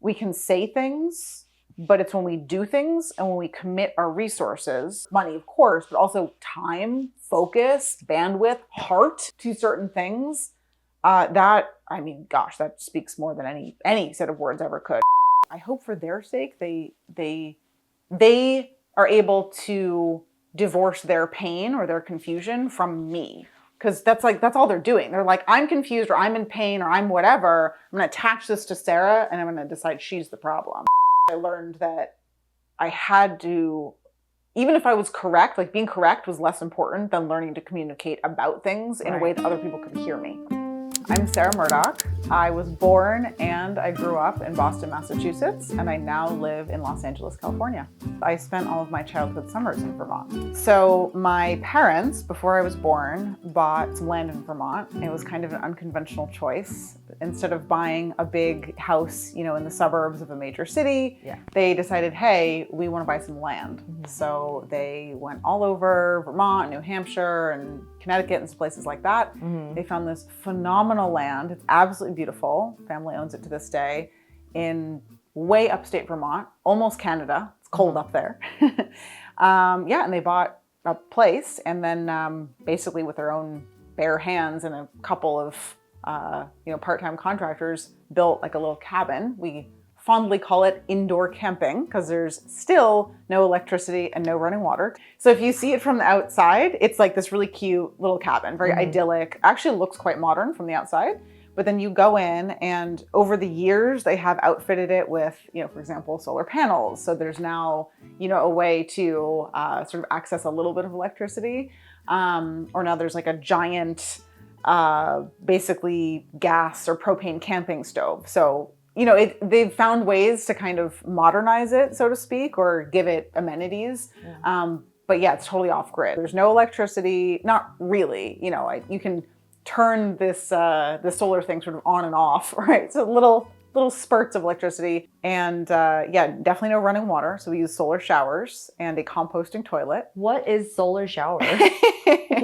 we can say things, but it's when we do things and when we commit our resources, money, of course, but also time, focus, bandwidth, heart to certain things. That speaks more than any set of words ever could. I hope for their sake, they are able to divorce their pain or their confusion from me. Because that's all they're doing. They're like, I'm confused or I'm in pain or I'm whatever. I'm going to attach this to Sara and I'm going to decide she's the problem. I learned that I had to, even if I was correct, like being correct was less important than learning to communicate about things in a way that other people could hear me. I'm Sara Murdoch. I was born and I grew up in Boston, Massachusetts, and I now live in Los Angeles, California. I spent all of my childhood summers in Vermont. So my parents, before I was born, bought some land in Vermont. It was kind of an unconventional choice. Instead of buying a big house, in the suburbs of a major city, they decided, hey, we want to buy some land. Mm-hmm. So they went all over Vermont, New Hampshire, and Connecticut and some places like that. Mm-hmm. They found this phenomenal land. It's absolutely beautiful. Family owns it to this day in way upstate Vermont, almost Canada. It's cold up there. And they bought a place and then basically with their own bare hands and a couple of part-time contractors built like a little cabin. We fondly call it indoor camping because there's still no electricity and no running water. So if you see it from the outside, it's like this really cute little cabin, very idyllic. Actually looks quite modern from the outside. But then you go in and over the years, they have outfitted it with, for example, solar panels. So there's now, a way to sort of access a little bit of electricity. Or now there's like a giant, basically gas or propane camping stove. So they've found ways to kind of modernize it, so to speak, or give it amenities. Yeah. But yeah, it's totally off grid. There's no electricity, not really. You can turn this solar thing sort of on and off, right? So little spurts of electricity, and definitely no running water. So we use solar showers and a composting toilet. What is solar shower?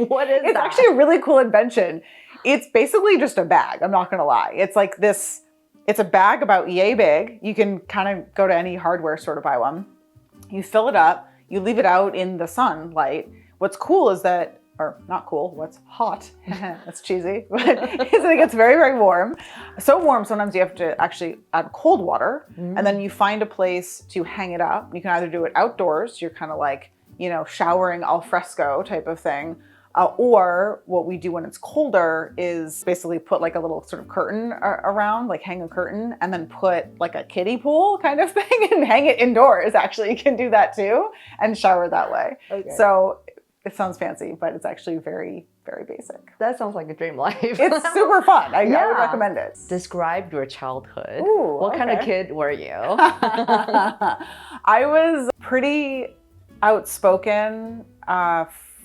What is It's that? actually a really cool invention. It's basically just a bag. I'm not gonna lie. It's like this. It's a bag about yay big. You can kind of go to any hardware store to buy one. You fill it up, you leave it out in the sunlight. What's cool is that, or not cool, what's hot, that's cheesy, but is that it gets very, very warm. So warm sometimes you have to actually add cold water and then you find a place to hang it up. You can either do it outdoors, you're kind of like, showering al fresco type of thing. Or what we do when it's colder is basically put like a little sort of curtain around, like hang a curtain and then put like a kiddie pool kind of thing and hang it indoors. Actually, you can do that too and shower that way. Okay. So it sounds fancy, but it's actually very, very basic. That sounds like a dream life. It's super fun. I would recommend it. Describe your childhood. Ooh, what kind of kid were you? I was pretty outspoken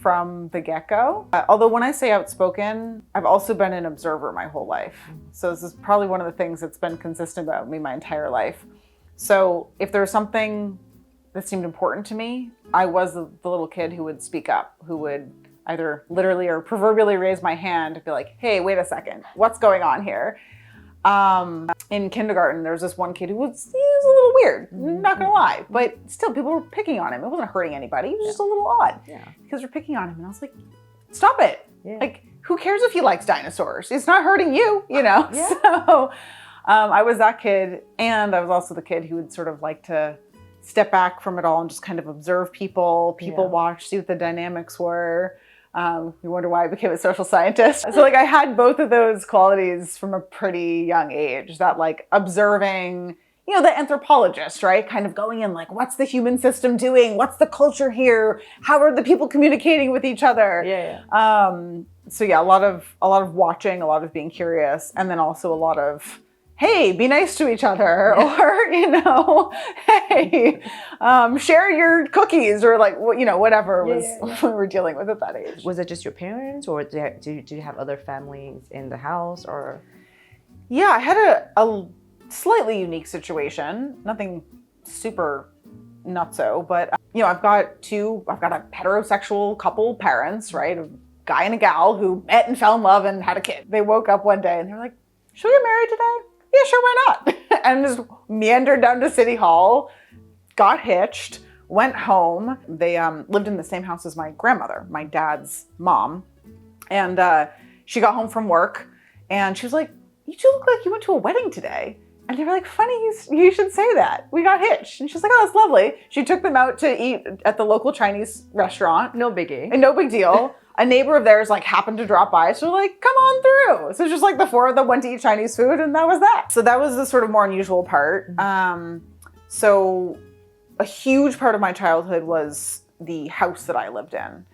from the get-go. Although when I say outspoken, I've also been an observer my whole life. So this is probably one of the things that's been consistent about me my entire life. So if there was something that seemed important to me, I was the little kid who would speak up, who would either literally or proverbially raise my hand and be like, hey, wait a second, what's going on here? In kindergarten, there was this one kid who was a little weird, not gonna lie, but still people were picking on him. It wasn't hurting anybody, it was just a little odd. Yeah. Because they're picking on him and I was like, stop it. Yeah. Like, who cares if he likes dinosaurs? It's not hurting you, Yeah. So I was that kid, and I was also the kid who would sort of like to step back from it all and just kind of observe people watch, see what the dynamics were. You wonder why I became a social scientist. So like I had both of those qualities from a pretty young age, that like observing, the anthropologist, right? Kind of going in like, what's the human system doing? What's the culture here? How are the people communicating with each other? So yeah, a lot of watching, a lot of being curious, and then also a lot of, hey, be nice to each other, or, hey, share your cookies, or like, whatever we were dealing with at that age. Was it just your parents, or did you have other families in the house, or? Yeah, I had a slightly unique situation, nothing super nutso, but, I've got a heterosexual couple parents, right? A guy and a gal who met and fell in love and had a kid. They woke up one day and they're like, should we get married today? Yeah, sure, why not? And just meandered down to City Hall, got hitched, went home. They lived in the same house as my grandmother, my dad's mom. And she got home from work and she was like, "You two look like you went to a wedding today." And they were like, "Funny, you should say that. We got hitched." And she's like, "Oh, that's lovely." She took them out to eat at the local Chinese restaurant. No biggie. And no big deal. A neighbor of theirs like happened to drop by. So we're like, "Come on through." So just like the four of them went to eat Chinese food and that was that. So that was the sort of more unusual part. So a huge part of my childhood was the house that I lived in.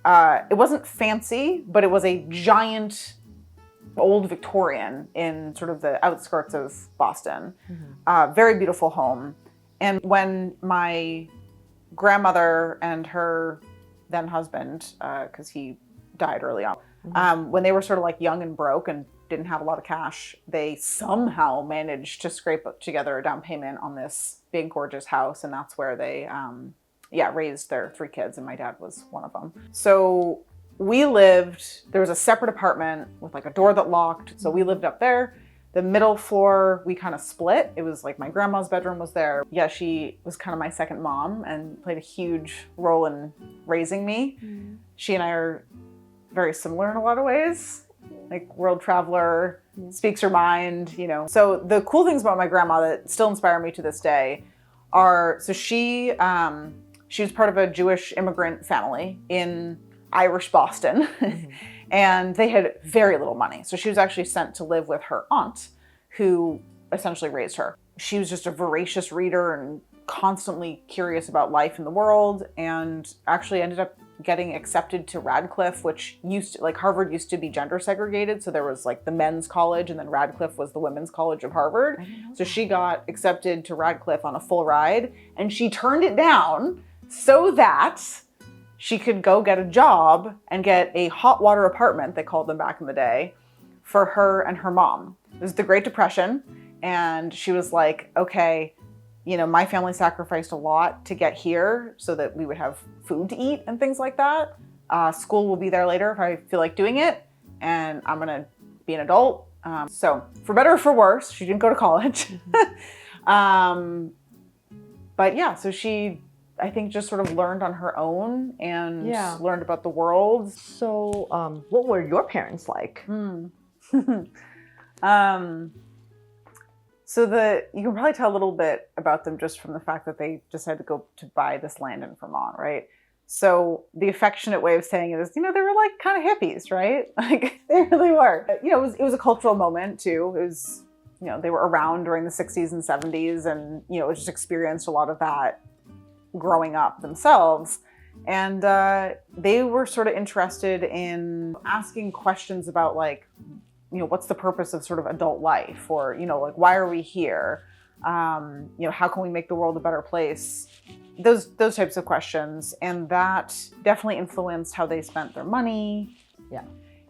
It wasn't fancy, but it was a giant old Victorian in sort of the outskirts of Boston. Very beautiful home. And when my grandmother and her then husband, because he died early on, when they were sort of like young and broke and didn't have a lot of cash, they somehow managed to scrape together a down payment on this big, gorgeous house. And that's where they, raised their 3 kids. And my dad was one of them. So there was a separate apartment with like a door that locked. So we lived up there. The middle floor, we kind of split. It was like my grandma's bedroom was there. Yeah, she was kind of my second mom and played a huge role in raising me. She and I are very similar in a lot of ways. Like world traveler, speaks her mind, you know. So the cool things about my grandma that still inspire me to this day are, so she was part of a Jewish immigrant family in Irish Boston. And they had very little money. So she was actually sent to live with her aunt, who essentially raised her. She was just a voracious reader and constantly curious about life in the world, and actually ended up getting accepted to Radcliffe, which Harvard used to be gender segregated. So there was like the men's college, and then Radcliffe was the women's college of Harvard. So she got accepted to Radcliffe on a full ride, and she turned it down so that she could go get a job and get a hot water apartment, they called them back in the day, for her and her mom. It was the Great Depression. And she was like, "Okay, you know, my family sacrificed a lot to get here so that we would have food to eat and things like that. School will be there later if I feel like doing it. And I'm gonna be an adult." So for better or for worse, she didn't go to college. But yeah, so she, I think, just sort of learned on her own and learned about the world. So what were your parents like? So you can probably tell a little bit about them just from the fact that they decided to go to buy this land in Vermont, right? So the affectionate way of saying it is, you know, they were like kind of hippies, right? Like they really were. You know, it was a cultural moment too. It was, you know, they were around during the 60s and 70s and, you know, just experienced a lot of that growing up themselves. And they were sort of interested in asking questions about like, you know, what's the purpose of sort of adult life? Or, you know, like, why are we here? You know, how can we make the world a better place? Those types of questions. And that definitely influenced how they spent their money. Yeah.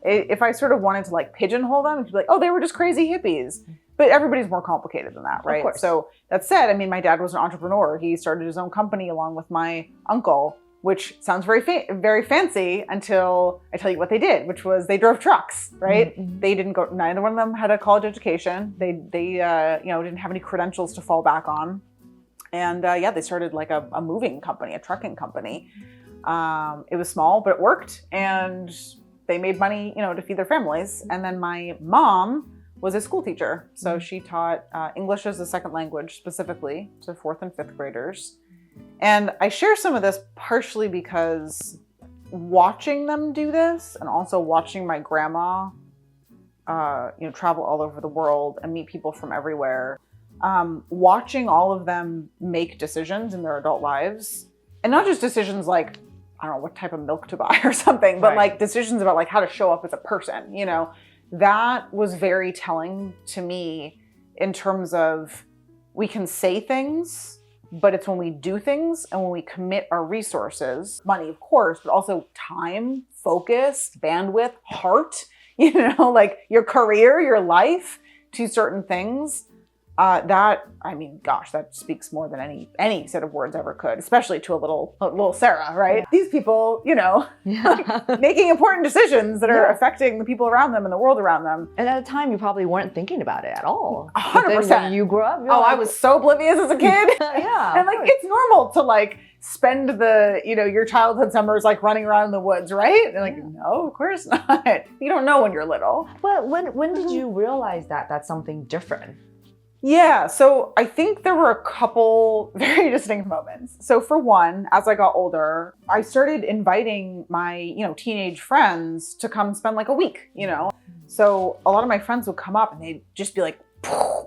If I sort of wanted to like pigeonhole them, it'd be like, oh, they were just crazy hippies. But everybody's more complicated than that, right? Of course. So that said, I mean, my dad was an entrepreneur. He started his own company along with my uncle, which sounds very very fancy until I tell you what they did, which was they drove trucks, right? They didn't go, neither one of them had a college education. They you know, didn't have any credentials to fall back on. And they started like a moving company, a trucking company. It was small, but it worked. And they made money, you know, to feed their families. And then my mom was a school teacher. So she taught English as a second language specifically to 4th and 5th graders. And I share some of this partially because watching them do this and also watching my grandma, you know, travel all over the world and meet people from everywhere, watching all of them make decisions in their adult lives, and not just decisions like, I don't know, what type of milk to buy or something, but like decisions about like how to show up as a person, you know, that was very telling to me in terms of we can say things, but it's when we do things and when we commit our resources, money, of course, but also time, focus, bandwidth, heart, you know, like your career, your life to certain things, That, I mean, gosh, that speaks more than any set of words ever could, especially to a little Sara, right? Yeah. These people, like, making important decisions that are affecting the people around them and the world around them. And at the time, you probably weren't thinking about it at all. 100%. But then when you grew up, you're I was so oblivious as a kid. Yeah. And like, it's normal to like spend your childhood summers like running around in the woods, right? And like, no, of course not. You don't know when you're little. But when did you realize that that's something different? Yeah, so I think there were a couple very distinct moments. So for one, as I got older, I started inviting my, teenage friends to come spend like a week, So a lot of my friends would come up and they'd just be like,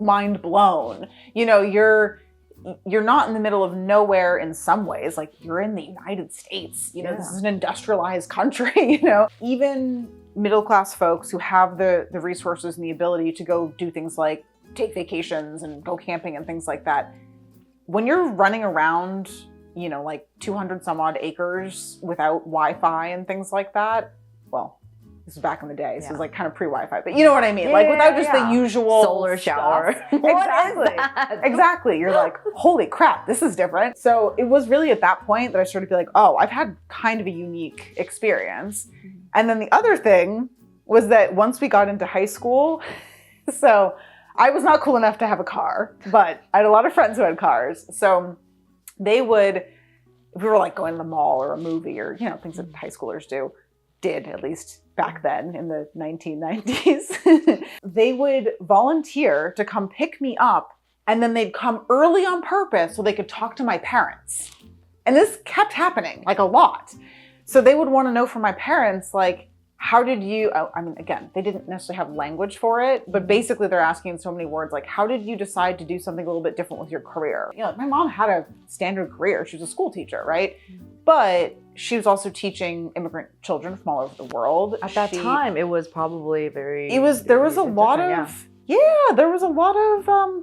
mind blown. You're not in the middle of nowhere in some ways. Like, you're in the United States, this is an industrialized country, Even middle-class folks who have the resources and the ability to go do things like take vacations and go camping and things like that. When you're running around, like 200 some odd acres without Wi-Fi and things like that, well, this is back in the day, so it's like kind of pre-Wi-Fi, but you know what I mean? Like without just the usual solar shower. Exactly. You're like, holy crap, this is different. So it was really at that point that I started to be like, oh, I've had kind of a unique experience. And then the other thing was that once we got into high school, so I was not cool enough to have a car, but I had a lot of friends who had cars. So they would, if we were like going to the mall or a movie or, things that high schoolers did at least back then in the 1990s, they would volunteer to come pick me up, and then they'd come early on purpose so they could talk to my parents. And this kept happening like a lot. So they would want to know from my parents, like, how did you, I mean, again, they didn't necessarily have language for it, but basically they're asking in so many words, like, how did you decide to do something a little bit different with your career? My mom had a standard career. She was a school teacher, right? But she was also teaching immigrant children from all over the world. At that time, it was probably there was a lot of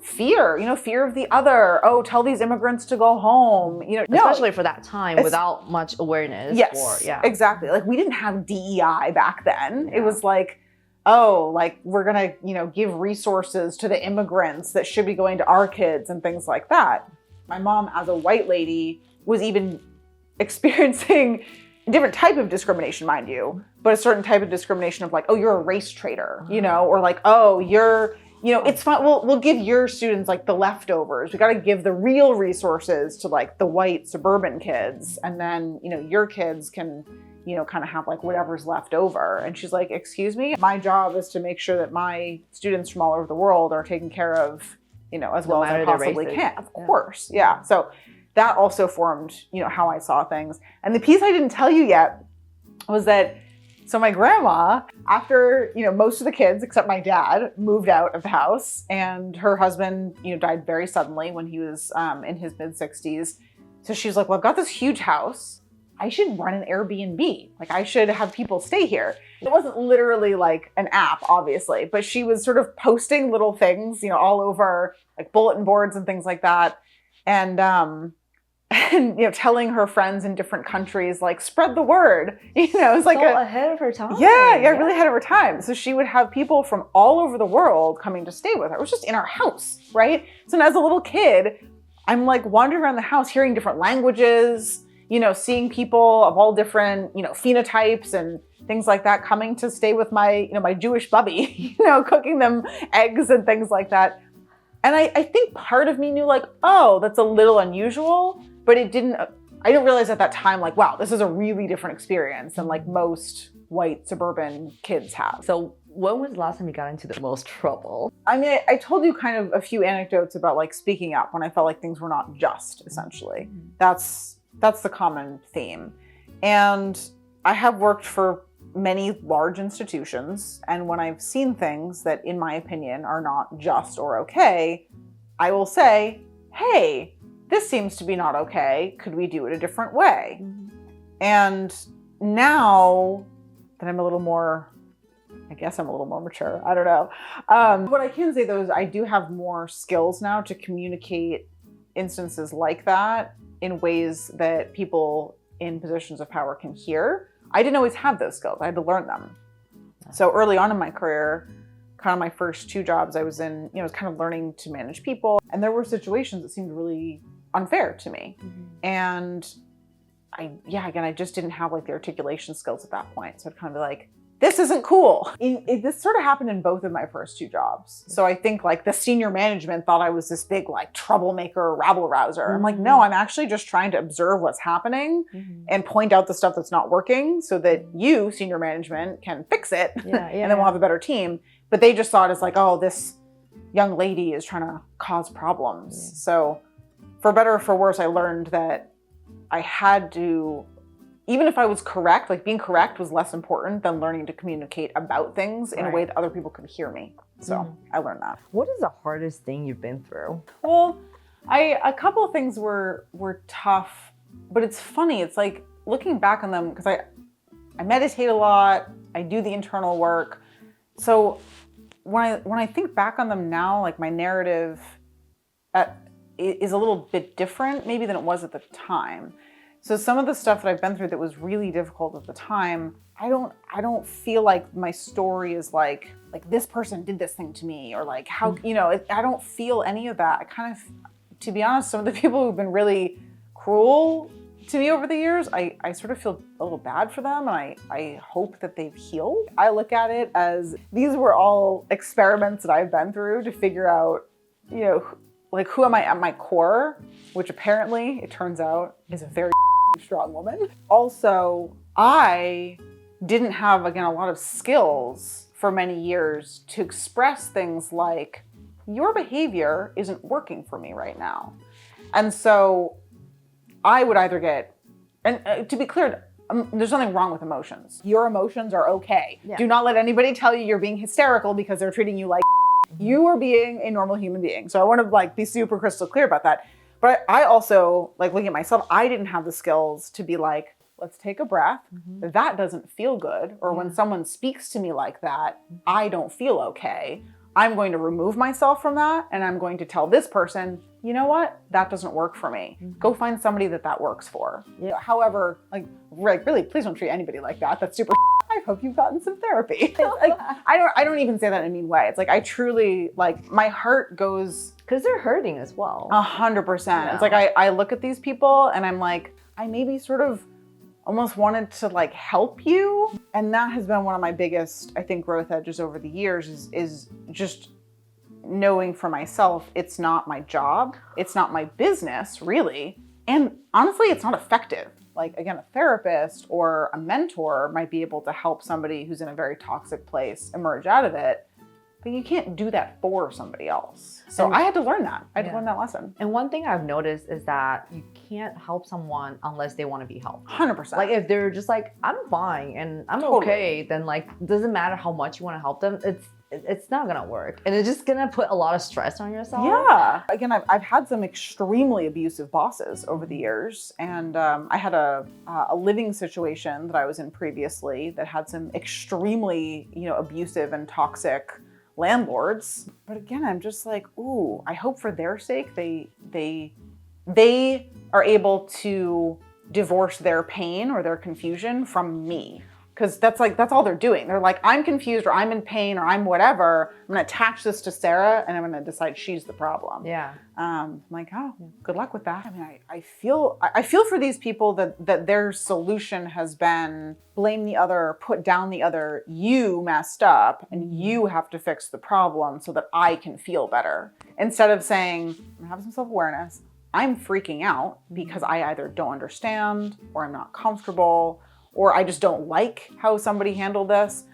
fear, fear of the other. Oh, tell these immigrants to go home, especially for that time without much awareness. Yes, exactly. Like, we didn't have DEI back then. It was like, oh, like, we're going to, give resources to the immigrants that should be going to our kids and things like that. My mom, as a white lady, was even experiencing a different type of discrimination, mind you, but a certain type of discrimination of like, oh, you're a race traitor, or like, oh, you're, it's fine. We'll give your students like the leftovers. We got to give the real resources to like the white suburban kids. And then, your kids can, kind of have like whatever's left over. And she's like, excuse me, my job is to make sure that my students from all over the world are taken care of, as well as I possibly can. Of course. Yeah. So that also formed, how I saw things. And the piece I didn't tell you yet was that, so my grandma, after, most of the kids, except my dad, moved out of the house, and her husband, died very suddenly when he was in his mid-60s. So she was like, well, I've got this huge house. I should run an Airbnb. Like, I should have people stay here. It wasn't literally like an app, obviously, but she was sort of posting little things, all over like bulletin boards and things like that. And telling her friends in different countries, like, spread the word. It's like ahead of her time. Yeah, really ahead of her time. So she would have people from all over the world coming to stay with her. It was just in our house, right? So as a little kid, I'm like wandering around the house, hearing different languages, seeing people of all different, phenotypes and things like that coming to stay with my, my Jewish bubby, cooking them eggs and things like that. And I think part of me knew like, oh, that's a little unusual, but I didn't realize at that time, like, wow, this is a really different experience than like most white suburban kids have. So when was the last time you got into the most trouble? I mean, I told you kind of a few anecdotes about like speaking up when I felt like things were not just, essentially. That's the common theme. And I have worked for many large institutions, and when I've seen things that, in my opinion, are not just or okay, I will say, hey, this seems to be not okay. Could we do it a different way? And now that I'm a little more mature, I don't know. What I can say though is I do have more skills now to communicate instances like that in ways that people in positions of power can hear. I didn't always have those skills. I had to learn them. So early on in my career, kind of my first 2 jobs I was in, I was kind of learning to manage people. And there were situations that seemed really unfair to me. And I just didn't have like the articulation skills at that point. So I'd kind of be like, this isn't cool. This sort of happened in both of my first 2 jobs. So I think like the senior management thought I was this big like troublemaker, rabble rouser. I'm like, no, I'm actually just trying to observe what's happening and point out the stuff that's not working so that you, senior management, can fix it and then we'll have a better team. But they just saw it as like, oh, this young lady is trying to cause problems. So for better or for worse, I learned that I had to, even if I was correct, like being correct was less important than learning to communicate about things in a way that other people could hear me. So I learned that. What is the hardest thing you've been through? Well, a couple of things were tough, but it's funny. It's like looking back on them, because I meditate a lot, I do the internal work. So when I think back on them now, like my narrative is a little bit different maybe than it was at the time. So some of the stuff that I've been through that was really difficult at the time, I don't feel like my story is like this person did this thing to me, or like how, I don't feel any of that. I kind of, to be honest, some of the people who've been really cruel to me over the years, I sort of feel a little bad for them, and I hope that they've healed. I look at it as these were all experiments that I've been through to figure out, like who am I at my core, which apparently, it turns out, is a very strong woman. Also, I didn't have, again, a lot of skills for many years to express things like, your behavior isn't working for me right now. And so I would either get, and to be clear, there's nothing wrong with emotions. Your emotions are okay. Yeah. Do not let anybody tell you you're being hysterical because they're treating you like you are being a normal human being. So I want to be super crystal clear about that. But I also, looking at myself, I didn't have the skills to be like, let's take a breath. That doesn't feel good. Or when someone speaks to me like that, I don't feel okay. I'm going to remove myself from that, and I'm going to tell this person, you know what? That doesn't work for me. Go find somebody that works for. Yeah. However, really, please don't treat anybody like that. That's super. I hope you've gotten some therapy. I don't even say that in a mean way. It's like, I truly, my heart goes. Because they're hurting as well. 100%. Yeah. It's like, I look at these people and I'm like, I maybe sort of almost wanted to help you. And that has been one of my biggest, I think, growth edges over the years is just knowing for myself, it's not my job. It's not my business, really. And honestly, it's not effective. Again, a therapist or a mentor might be able to help somebody who's in a very toxic place emerge out of it, but you can't do that for somebody else. So I had to learn that. I had to learn that lesson. And one thing I've noticed is that you can't help someone unless they want to be helped. 100%. If they're just I'm fine and I'm okay, then it doesn't matter how much you want to help them. It's not gonna work, and it's just gonna put a lot of stress on yourself. Yeah. Again, I've had some extremely abusive bosses over the years, and I had a living situation that I was in previously that had some extremely abusive and toxic landlords. But again, I'm just like, ooh, I hope for their sake they are able to divorce their pain or their confusion from me. Because that's all they're doing. They're like, I'm confused, or I'm in pain, or I'm whatever. I'm gonna attach this to Sara, and I'm gonna decide she's the problem. Yeah. I'm like, oh, good luck with that. I mean, I feel for these people that their solution has been blame the other, put down the other. You messed up, and you have to fix the problem so that I can feel better. Instead of saying, I'm gonna have some self-awareness. I'm freaking out because I either don't understand, or I'm not comfortable, or I just don't like how somebody handled this.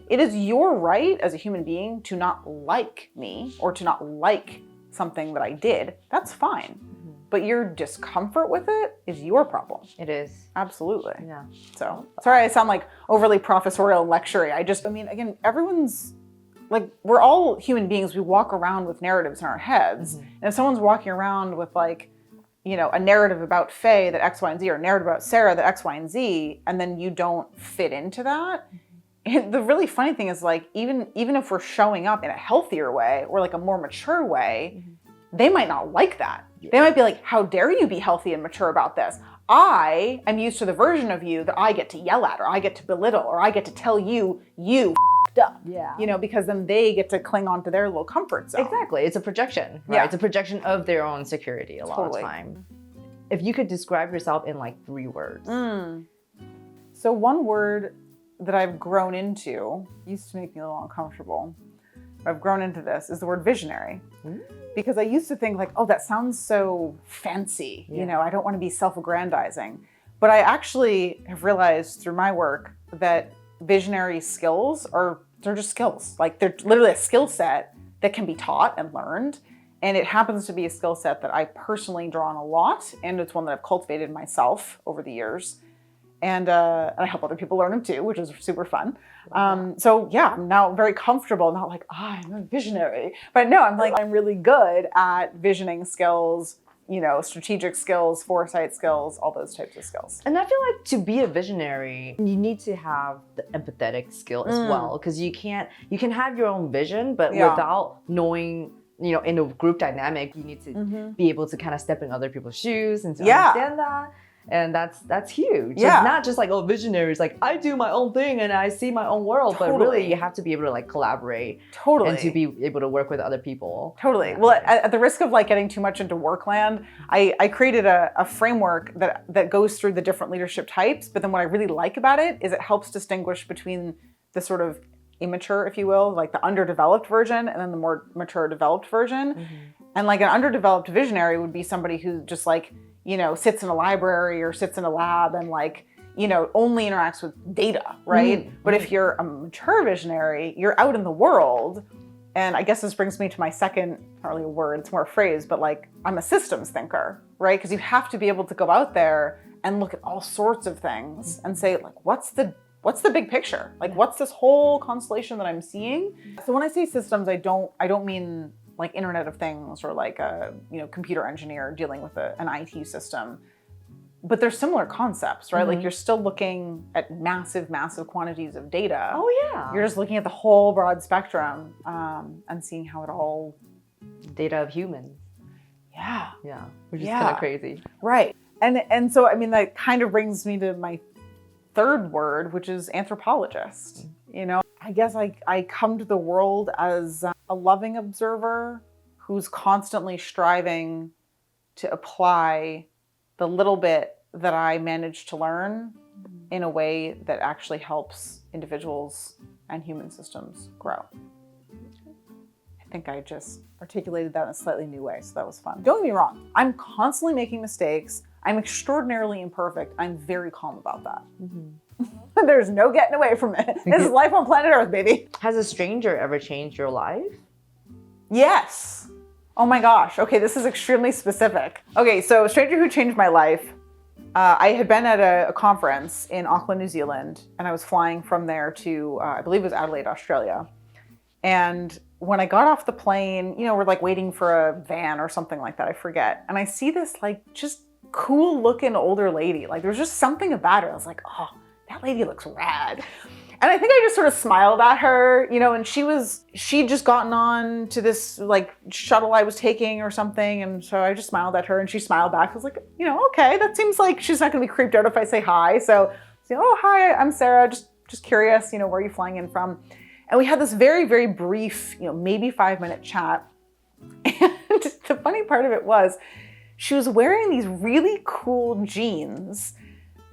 It is your right as a human being to not like me or to not like something that I did. That's fine. But your discomfort with it is your problem. It is. Absolutely. Yeah. So, sorry I sound overly professorial and lectury. Again, everyone's, we're all human beings. We walk around with narratives in our heads. And if someone's walking around with a narrative about Faye that X, Y, and Z, or a narrative about Sara that X, Y, and Z, and then you don't fit into that. And the really funny thing is even if we're showing up in a healthier way or a more mature way, they might not like that. Yeah. They might be like, how dare you be healthy and mature about this? I am used to the version of you that I get to yell at, or I get to belittle, or I get to tell you puffed up. Yeah. You know, because then they get to cling on to their little comfort zone. Exactly. It's a projection, right? Yeah. It's a projection of their own security a lot of Totally. time. If you could describe yourself in like 3 words. So one word that I've grown into, used to make me a little uncomfortable, but I've grown into this, is the word visionary. Because I used to think like, oh, that sounds so fancy. Yeah. You know, I don't want to be self-aggrandizing. But I actually have realized through my work that visionary skills they're just skills. Like they're literally a skill set that can be taught and learned. And it happens to be a skill set that I personally draw on a lot. And it's one that I've cultivated myself over the years. And I help other people learn them too, which is super fun. So yeah, I'm now very comfortable, not like, I'm a visionary. But no, I'm like, I'm really good at visioning skills, you know, strategic skills, foresight skills, all those types of skills. And I feel like to be a visionary, you need to have the empathetic skill as well. Because you can have your own vision, but without knowing, you know, in a group dynamic, you need to be able to kind of step in other people's shoes and to understand that. And that's huge. Yeah. It's not just like, oh, visionaries, like I do my own thing and I see my own world, but really you have to be able to like collaborate and to be able to work with other people. Totally. Well, at the risk of like getting too much into work land, I created a framework that goes through the different leadership types. But then what I really like about it is it helps distinguish between the sort of immature, if you will, like the underdeveloped version, and then the more mature developed version. And like an underdeveloped visionary would be somebody who just like, you know, sits in a library or sits in a lab and like, you know, only interacts with data, right? But if you're a mature visionary, you're out in the world. And I guess this brings me to my second, not really a word, it's more a phrase, but like I'm a systems thinker, right? Because you have to be able to go out there and look at all sorts of things and say like, what's the big picture? Like, what's this whole constellation that I'm seeing? So when I say systems, I don't mean like Internet of Things or like a, you know, computer engineer dealing with an IT system. But there's similar concepts, right? Like you're still looking at massive, massive quantities of data. Oh yeah. You're just looking at the whole broad spectrum and seeing how it all... Data of humans. Yeah. Yeah. Which is kind of crazy. Right. And so, I mean, that kind of brings me to my third word, which is anthropologist. You know, I guess I come to the world as a loving observer who's constantly striving to apply the little bit that I managed to learn in a way that actually helps individuals and human systems grow. I think I just articulated that in a slightly new way, so that was fun. Don't get me wrong, I'm constantly making mistakes. I'm extraordinarily imperfect. I'm very calm about that. There's no getting away from it. This is life on planet Earth, baby. Has a stranger ever changed your life? Yes. Oh my gosh. Okay, this is extremely specific. Okay, so a stranger who changed my life. I had been at a conference in Auckland, New Zealand, and I was flying from there to, I believe it was Adelaide, Australia. And when I got off the plane, you know, we're like waiting for a van or something like that, I forget. And I see this like just cool looking older lady. Like there was just something about her. I was like, oh, that lady looks rad. And I think I just sort of smiled at her, you know, and she'd just gotten on to this like shuttle I was taking or something. And so I just smiled at her and she smiled back. I was like, you know, okay, that seems like she's not gonna be creeped out if I say hi. So, oh, hi, I'm Sara, just curious, you know, where are you flying in from? And we had this very, very brief, you know, maybe 5-minute chat. And the funny part of it was she was wearing these really cool jeans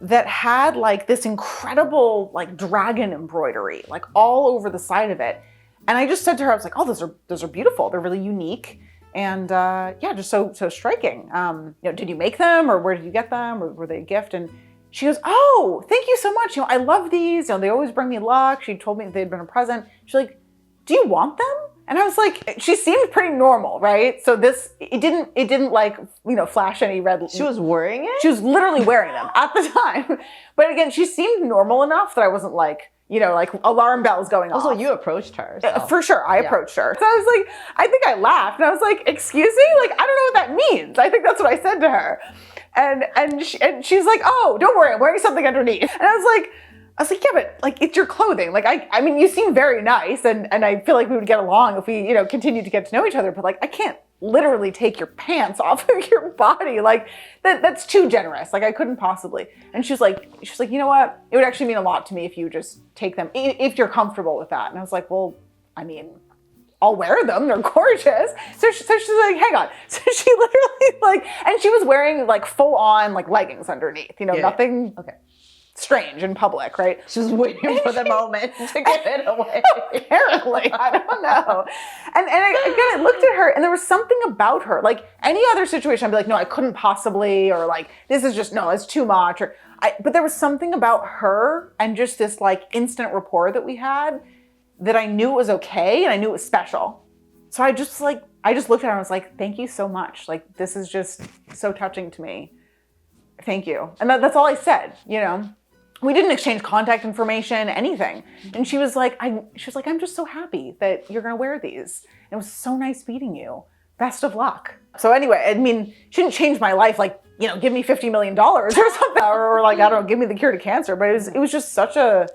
that had like this incredible like dragon embroidery, like all over the side of it. And I just said to her, I was like, oh, those are beautiful. They're really unique. And yeah, just so striking. You know, did you make them or where did you get them or were they a gift? And she goes, oh, thank you so much. You know, I love these. You know, they always bring me luck. She told me they'd been a present. She's like, do you want them? And I was like, she seemed pretty normal, right? So it didn't like, you know, flash any red. She was wearing it? She was literally wearing them at the time. But again, she seemed normal enough that I wasn't like, you know, like alarm bells going off. Also, you approached her. So. For sure, I approached her. So I was like, I think I laughed and I was like, excuse me? Like, I don't know what that means. I think that's what I said to her. And she's like, oh, don't worry, I'm wearing something underneath. And I was like, yeah, but like, it's your clothing. Like, I mean, you seem very nice and I feel like we would get along if we, you know, continued to get to know each other, but like, I can't literally take your pants off of your body. Like that's too generous. Like I couldn't possibly. And she was like, you know what? It would actually mean a lot to me if you just take them, if you're comfortable with that. And I was like, well, I mean, I'll wear them. They're gorgeous. So she's like, hang on. So she literally like, and she was wearing like full on like leggings underneath, you know, nothing strange in public, right? She was waiting for the moment to give it away. Apparently, I don't know. And I looked at her, and there was something about her. Like any other situation, I'd be like, no, I couldn't possibly, or like, this is just, no, it's too much. But there was something about her and just this like instant rapport that we had that I knew it was okay, and I knew it was special. So I just looked at her and was like, thank you so much. Like, this is just so touching to me. Thank you. And that's all I said, you know? We didn't exchange contact information, anything. And she was like, I'm just so happy that you're gonna wear these. It was so nice meeting you. Best of luck. So anyway, I mean, she didn't change my life, like, you know, give me $50 million or something, or like, I don't know, give me the cure to cancer. But it was just such a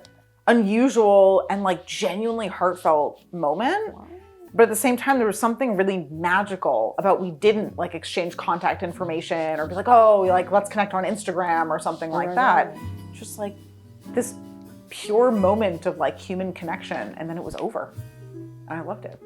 unusual and like genuinely heartfelt moment. Wow. But at the same time, there was something really magical about we didn't like exchange contact information or be like, oh, like let's connect on Instagram or something like that. Just like this pure moment of like human connection, and then it was over. And I loved it.